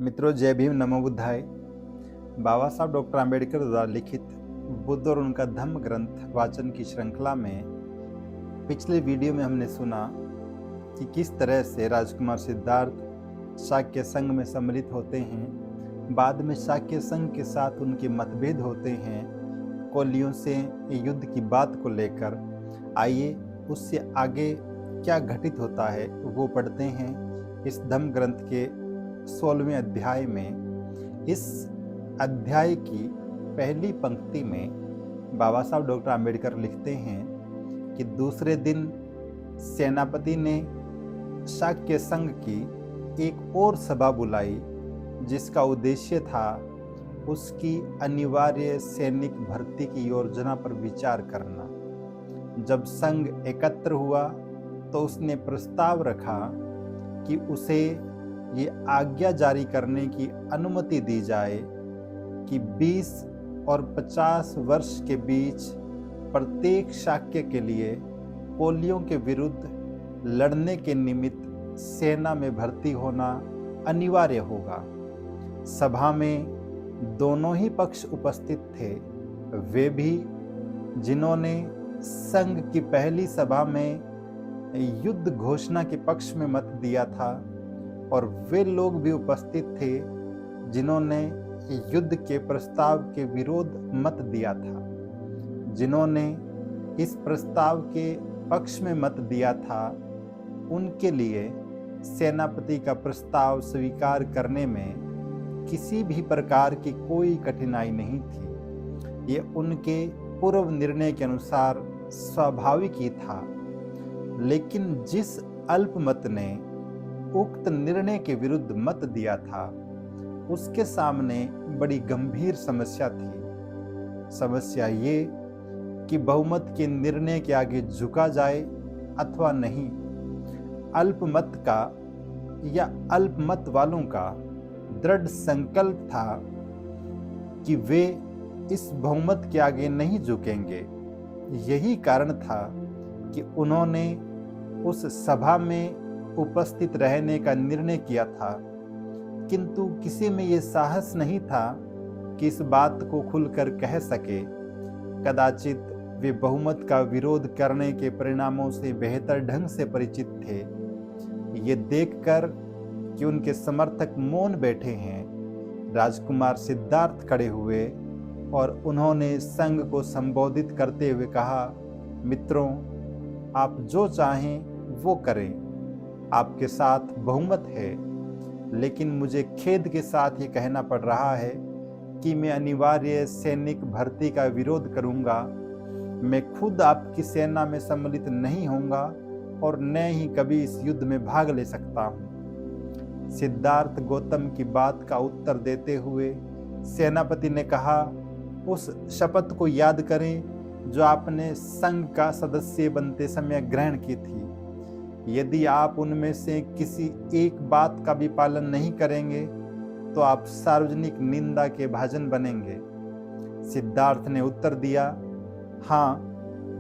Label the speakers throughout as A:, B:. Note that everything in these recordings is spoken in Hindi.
A: मित्रों, जय भीम, नमो बुद्धाय। बाबा साहब डॉक्टर आम्बेडकर द्वारा लिखित बुद्ध और उनका धम्म ग्रंथ वाचन की श्रृंखला में पिछले वीडियो में हमने सुना कि किस तरह से राजकुमार सिद्धार्थ शाक्य संघ में सम्मिलित होते हैं। बाद में शाक्य संघ के साथ उनके मतभेद होते हैं कोलियों से युद्ध की बात को लेकर। आइए उससे आगे क्या घटित होता है वो पढ़ते हैं इस धम्म ग्रंथ के 16वें अध्याय में। इस अध्याय की पहली पंक्ति में बाबा साहब डॉक्टर आम्बेडकर लिखते हैं कि दूसरे दिन सेनापति ने शाक्य संघ की एक और सभा बुलाई जिसका उद्देश्य था उसकी अनिवार्य सैनिक भर्ती की योजना पर विचार करना। जब संघ एकत्र हुआ तो उसने प्रस्ताव रखा कि उसे ये आज्ञा जारी करने की अनुमति दी जाए कि 20 और 50 वर्ष के बीच प्रत्येक शाक्य के लिए कोलियों के विरुद्ध लड़ने के निमित्त सेना में भर्ती होना अनिवार्य होगा। सभा में दोनों ही पक्ष उपस्थित थे, वे भी जिन्होंने संघ की पहली सभा में युद्ध घोषणा के पक्ष में मत दिया था, और वे लोग भी उपस्थित थे जिन्होंने युद्ध के प्रस्ताव के विरोध मत दिया था। जिन्होंने इस प्रस्ताव के पक्ष में मत दिया था उनके लिए सेनापति का प्रस्ताव स्वीकार करने में किसी भी प्रकार की कोई कठिनाई नहीं थी। ये उनके पूर्व निर्णय के अनुसार स्वाभाविक ही था। लेकिन जिस अल्पमत ने उक्त निर्णय के विरुद्ध मत दिया था उसके सामने बड़ी गंभीर समस्या थी। समस्या ये कि बहुमत के निर्णय के आगे झुका जाए अथवा नहीं। अल्पमत का या अल्पमत वालों का दृढ़ संकल्प था कि वे इस बहुमत के आगे नहीं झुकेंगे। यही कारण था कि उन्होंने उस सभा में उपस्थित रहने का निर्णय किया था, किंतु किसी में ये साहस नहीं था कि इस बात को खुलकर कह सके। कदाचित वे बहुमत का विरोध करने के परिणामों से बेहतर ढंग से परिचित थे। ये देखकर कि उनके समर्थक मौन बैठे हैं, राजकुमार सिद्धार्थ खड़े हुए और उन्होंने संघ को संबोधित करते हुए कहा, मित्रों, आप जो चाहें वो करें, आपके साथ बहुमत है। लेकिन मुझे खेद के साथ ये कहना पड़ रहा है कि मैं अनिवार्य सैनिक भर्ती का विरोध करूंगा। मैं खुद आपकी सेना में सम्मिलित नहीं होऊंगा और न ही कभी इस युद्ध में भाग ले सकता हूं। सिद्धार्थ गौतम की बात का उत्तर देते हुए सेनापति ने कहा, उस शपथ को याद करें जो आपने संघ का सदस्य बनते समय ग्रहण की थी। यदि आप उनमें से किसी एक बात का भी पालन नहीं करेंगे तो आप सार्वजनिक निंदा के भाजन बनेंगे। सिद्धार्थ ने उत्तर दिया, हाँ,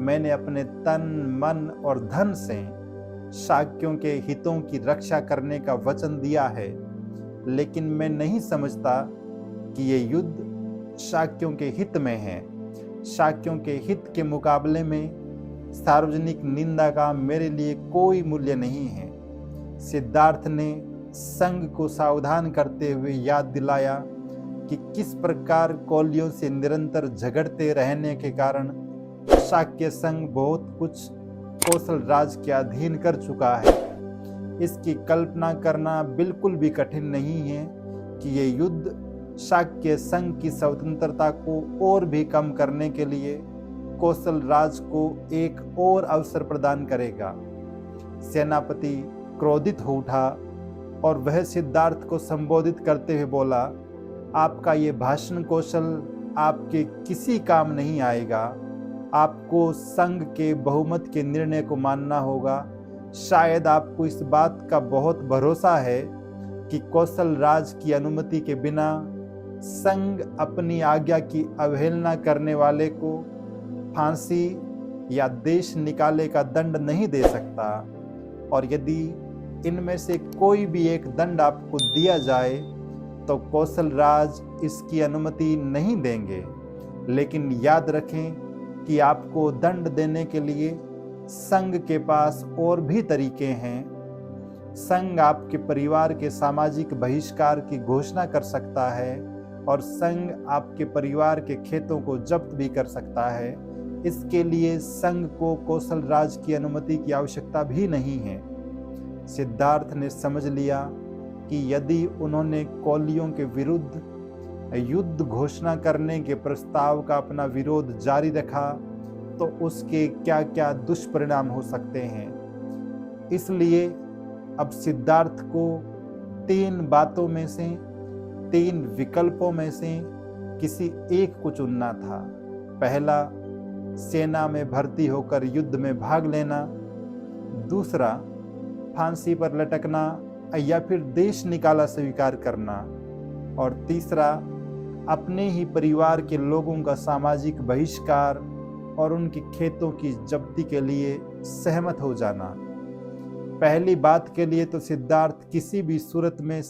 A: मैंने अपने तन, मन और धन से शाक्यों के हितों की रक्षा करने का वचन दिया है, लेकिन मैं नहीं समझता कि ये युद्ध शाक्यों के हित में है। शाक्यों के हित के मुकाबले में सार्वजनिक निंदा का मेरे लिए कोई मूल्य नहीं है। सिद्धार्थ ने संघ को सावधान करते हुए याद दिलाया कि किस प्रकार कोलियों से निरंतर झगड़ते रहने के कारण शाक्य संघ बहुत कुछ कौशल राज के अधीन कर चुका है। इसकी कल्पना करना बिल्कुल भी कठिन नहीं है कि ये युद्ध शाक्य संघ की स्वतंत्रता को और भी कम करने के लिए कौशल राज को एक और अवसर प्रदान करेगा। सेनापति क्रोधित हो उठा और वह सिद्धार्थ को संबोधित करते हुए बोला, आपका ये भाषण कौशल आपके किसी काम नहीं आएगा। आपको संघ के बहुमत के निर्णय को मानना होगा। शायद आपको इस बात का बहुत भरोसा है कि कौशल राज की अनुमति के बिना संघ अपनी आज्ञा की अवहेलना करने वाले को फांसी या देश निकाले का दंड नहीं दे सकता, और यदि इनमें से कोई भी एक दंड आपको दिया जाए तो कौशल राज इसकी अनुमति नहीं देंगे। लेकिन याद रखें कि आपको दंड देने के लिए संघ के पास और भी तरीके हैं। संघ आपके परिवार के सामाजिक बहिष्कार की घोषणा कर सकता है और संघ आपके परिवार के खेतों को जब्त भी कर सकता है। इसके लिए संघ को कौशल राज की अनुमति की आवश्यकता भी नहीं है। सिद्धार्थ ने समझ लिया कि यदि उन्होंने कोलियों के विरुद्ध युद्ध घोषणा करने के प्रस्ताव का अपना विरोध जारी रखा तो उसके क्या क्या दुष्परिणाम हो सकते हैं। इसलिए अब सिद्धार्थ को 3 बातों में से, 3 विकल्पों में से किसी एक को चुनना था। पहला, सेना में भर्ती होकर युद्ध में भाग लेना। दूसरा, फांसी पर लटकना या फिर देश निकाला स्वीकार करना। और तीसरा, अपने ही परिवार के लोगों का सामाजिक बहिष्कार और उनके खेतों की जब्ती के लिए सहमत हो जाना। पहली बात के लिए तो सिद्धार्थ किसी भी सूरत में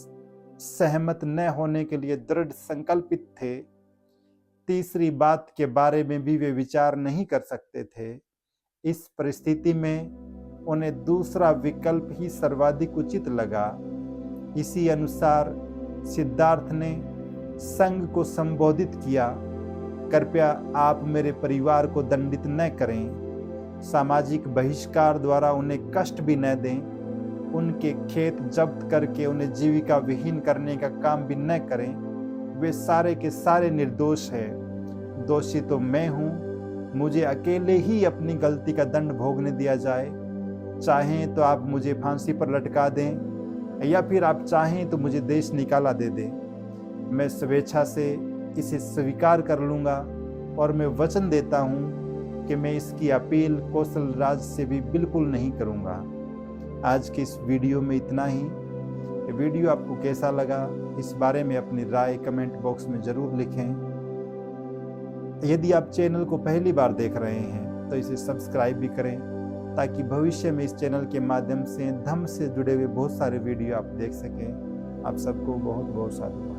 A: सहमत न होने के लिए दृढ़ संकल्पित थे। तीसरी बात के बारे में भी वे विचार नहीं कर सकते थे। इस परिस्थिति में उन्हें दूसरा विकल्प ही सर्वाधिक उचित लगा। इसी अनुसार सिद्धार्थ ने संघ को संबोधित किया, कृपया आप मेरे परिवार को दंडित न करें, सामाजिक बहिष्कार द्वारा उन्हें कष्ट भी न दें, उनके खेत जब्त करके उन्हें जीविका विहीन करने का काम भी न करें। वे सारे के सारे निर्दोष हैं। दोषी तो मैं हूँ। मुझे अकेले ही अपनी गलती का दंड भोगने दिया जाए। चाहें तो आप मुझे फांसी पर लटका दें या फिर आप चाहें तो मुझे देश निकाला दे दें। मैं स्वेच्छा से इसे स्वीकार कर लूँगा और मैं वचन देता हूँ कि मैं इसकी अपील कौशल राज से भी बिल्कुल नहीं करूँगा। आज के इस वीडियो में इतना ही। ये वीडियो आपको कैसा लगा इस बारे में अपनी राय कमेंट बॉक्स में ज़रूर लिखें। यदि आप चैनल को पहली बार देख रहे हैं तो इसे सब्सक्राइब भी करें ताकि भविष्य में इस चैनल के माध्यम से धम्म से जुड़े हुए बहुत सारे वीडियो आप देख सकें। आप सबको बहुत बहुत साधुवाद।